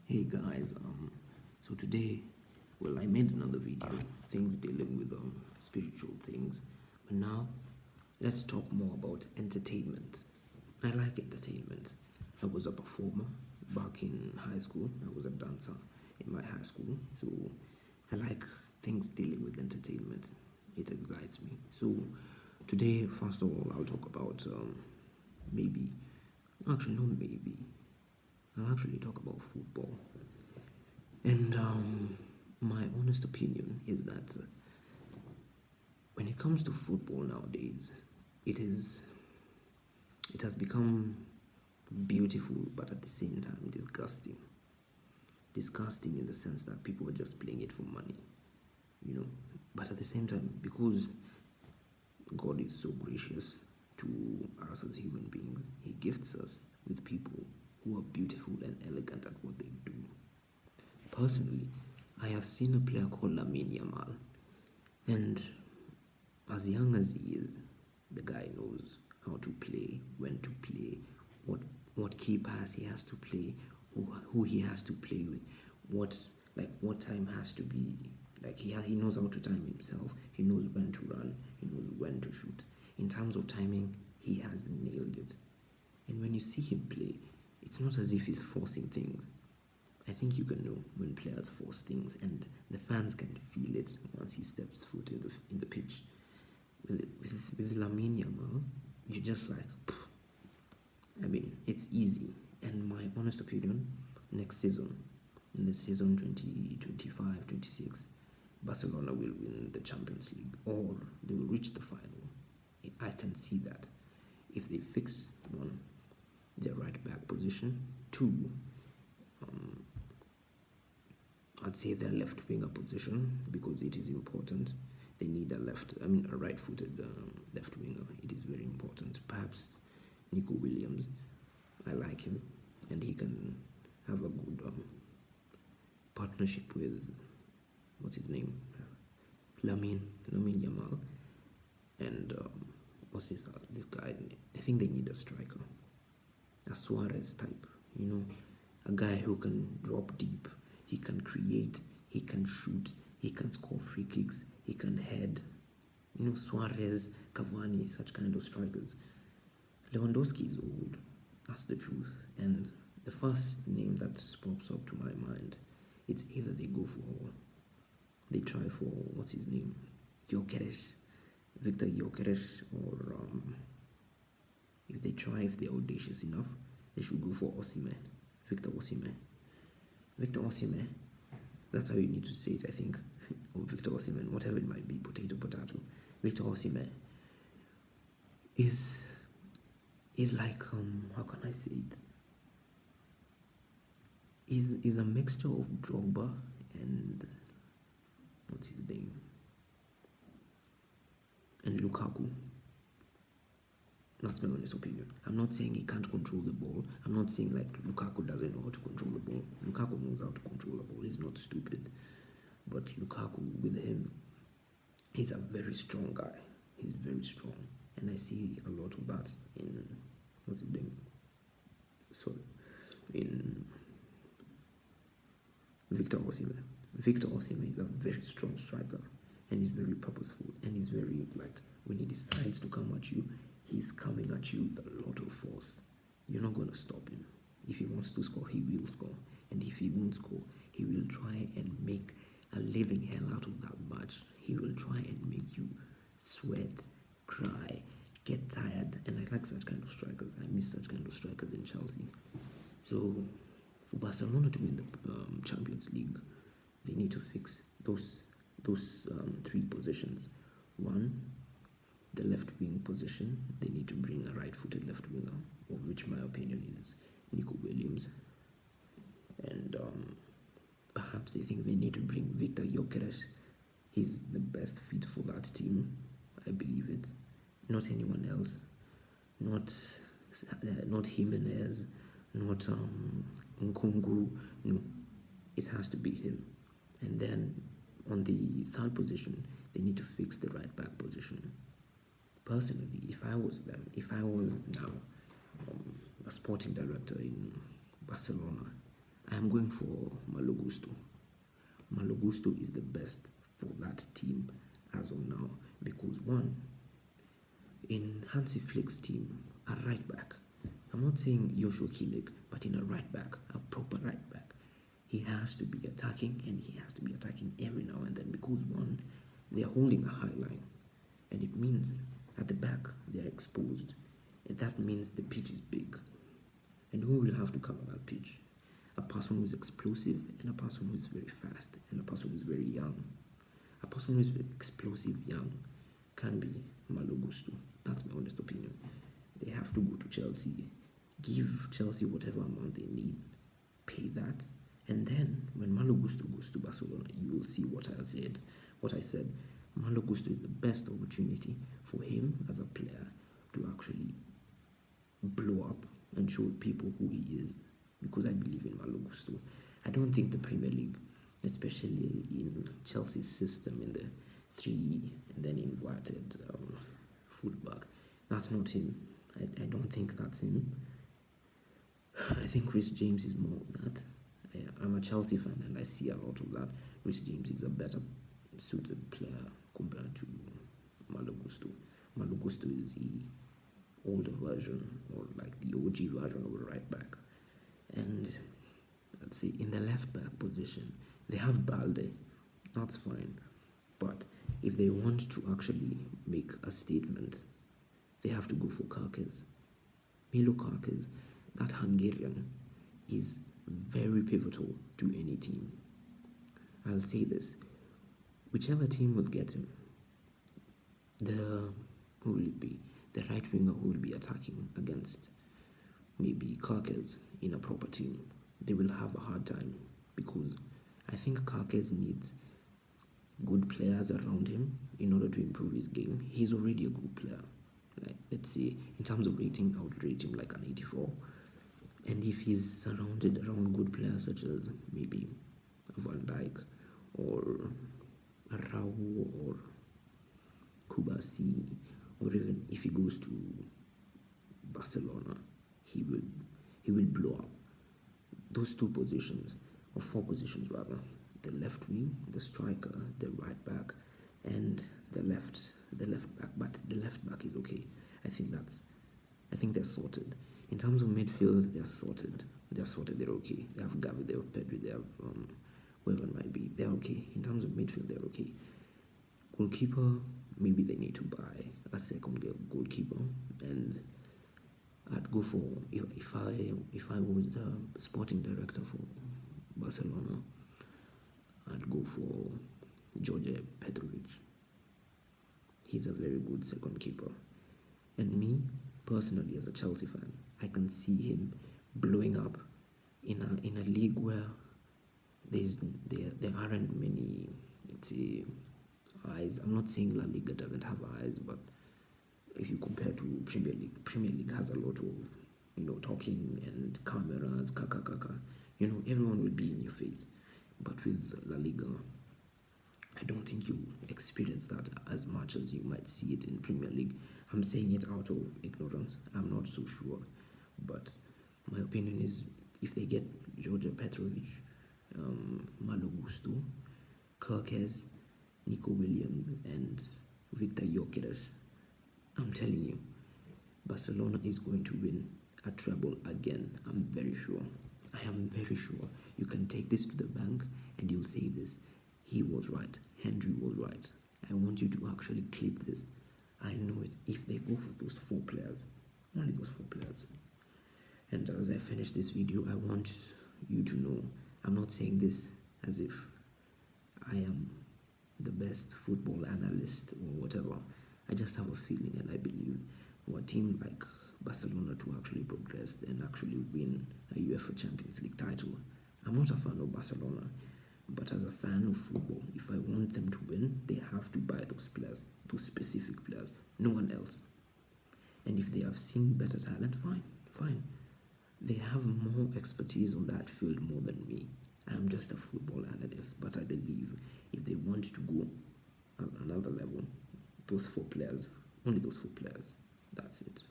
Hey guys, so today, well, I made another video, things dealing with spiritual things, but now let's talk more about entertainment. I like entertainment. I was a performer back in high school. I was a dancer in my high school, so I like things dealing with entertainment. It excites me. So today, first of all, I'll talk about maybe, actually not maybe. I'll actually talk about football. And my honest opinion is that when it comes to football nowadays, it is it has become beautiful, but at the same time disgusting. Disgusting in the sense that people are just playing it for money, you know. But at the same time, because God is so gracious to us as human beings, He gifts us with people who are beautiful and elegant at what they do. Personally, I have seen a player called Yamal, and as young as he is, the guy knows how to play, when to play, what key pass he has to play, who he has to play with, what time has to be. Like he knows how to time himself. He knows when to run. He knows when to shoot. In terms of timing, he has nailed it. And when you see him play, it's not as if he's forcing things. I think you can know when players force things, and the fans can feel it once he steps foot in the pitch. With Lamine Yamal, you're just like, pff. I mean, it's easy. And my honest opinion, next season, in the season 2025-26, Barcelona will win the Champions League, or they will reach the final. I can see that if they fix one, their right back position, two, I'd say their left winger position, because it is important. They need a right-footed left winger. It is very important. Perhaps Nico Williams. I like him, and he can have a good partnership with what's his name, Lamine Yamal, and what's this guy? I think they need a striker, a Suarez type. A guy who can drop deep. He can create. He can shoot. He can score free kicks. He can head. Suarez, Cavani, such kind of strikers. Lewandowski is old. That's the truth. And the first name that pops up to my mind, it's either they try for, what's his name? Gyökeres, Victor Gyökeres, or if they're audacious enough, they should go for Victor Osimhen. Victor Osimhen, that's how you need to say it, I think. Or Victor Osimhen, whatever it might be, potato. Victor Osimhen is like, how can I say it? Is a mixture of Drogba and what's his name? And Lukaku. That's my honest opinion. I'm not saying he can't control the ball. I'm not saying like Lukaku doesn't know how to control the ball. Lukaku knows how to control the ball. He's not stupid. But Lukaku, with him, he's a very strong guy. He's very strong. And I see a lot of that in, what's his name? In Victor Osimhen. Victor Osimhen is a very strong striker. And he's very purposeful. And he's very, like, when he decides to come at you, he's coming at you with a lot of force. You're not going to stop him. If he wants to score, he will score. And if he won't score, he will try and make a living hell out of that match. He will try and make you sweat, cry, get tired. And I like such kind of strikers. I miss such kind of strikers in Chelsea. So for Barcelona to win the Champions League, they need to fix those three positions. One, the left wing position. They need to bring a right-footed left winger, of which my opinion is Nico Williams. And perhaps I think they need to bring Victor Gyökeres. He's the best fit for that team. I believe it. Not anyone else. Not Jimenez. Not Nkunku. No, it has to be him. And then on the third position, they need to fix the right back position. Personally, if I was now a sporting director in Barcelona, I am going for Malo Gusto. Malo Gusto is the best for that team as of now because one, in Hansi Flick's team, a right back. I'm not saying Joshua Kimmich, but in a right back, a proper right back. He has to be attacking, and he has to be attacking every now and then because one, they are holding a high line, and it means at the back they are exposed, and that means the pitch is big. And who will have to cover that pitch? A person who is explosive, and a person who is very fast, and a person who is very young. A person who is explosive, young, can be Malo Gusto. That's my honest opinion. They have to go to Chelsea, give Chelsea whatever amount they need, pay that, and then when Malo Gusto goes to Barcelona, you will see what I said. What I said, Malo Gusto is the best opportunity for him as a player to actually blow up and show people who he is. Because I believe in Malo Gusto. I don't think the Premier League, especially in Chelsea's system in the three and then inverted fullback, that's not him. I don't think that's him. I think Chris James is more of that. I'm a Chelsea fan and I see a lot of that. Chris James is a better suited player compared to Malo Gusto. Malo Gusto is the older version, or like the OG version of a right back. And let's see, in the left back position, they have Balde. That's fine. But if they want to actually make a statement, they have to go for Karkes. Milo Karkes, that Hungarian, is very pivotal to any team. I'll say this. Whichever team will get him, who will it be? The right winger who will be attacking against maybe Karkes in a proper team, they will have a hard time because I think Karkes needs good players around him in order to improve his game. He's already a good player. Like, let's say, in terms of rating, I would rate him like an 84. And if he's surrounded around good players such as maybe Van Dijk or Raul or Kubasi, or even if he goes to Barcelona, he will blow up. Those two positions, or four positions rather, the left wing, the striker, the right back, and the left back. But the left back is okay. I think they're sorted. In terms of midfield, they're sorted. They're okay. They have Gavi, they have Pedri, they have whoever it might be. They're okay. In terms of midfield, they're okay. Goalkeeper, maybe they need to buy a second goalkeeper, and I'd go for, if I was the sporting director for Barcelona, I'd go for George Petrovic. He's a very good second keeper. And me, personally, as a Chelsea fan, I can see him blowing up in a league where there aren't many, let's say, eyes. I'm not saying La Liga doesn't have eyes, but if you compare to Premier League has a lot of, talking and cameras, kaka. Everyone will be in your face. But with La Liga, I don't think you experience that as much as you might see it in Premier League. I'm saying it out of ignorance. I'm not so sure. But my opinion is if they get George Petrovic, Malo Gusto, Kirkes, Nico Williams, and Victor Gyökeres, I'm telling you, Barcelona is going to win a treble again. I'm very sure. I am very sure. You can take this to the bank and you'll say this. He was right. Henry was right. I want you to actually clip this. I know it. If they go for those four players, only those four players. And as I finish this video, I want you to know, I'm not saying this as if I am the best football analyst or whatever. I just have a feeling and I believe for a team like Barcelona to actually progress and actually win a UEFA Champions League title. I'm not a fan of Barcelona, but as a fan of football, if I want them to win, they have to buy those players, those specific players, no one else. And if they have seen better talent, fine. They have more expertise on that field more than me. I'm just a football analyst, but I believe if they want to go on another level, those four players, only those four players, that's it.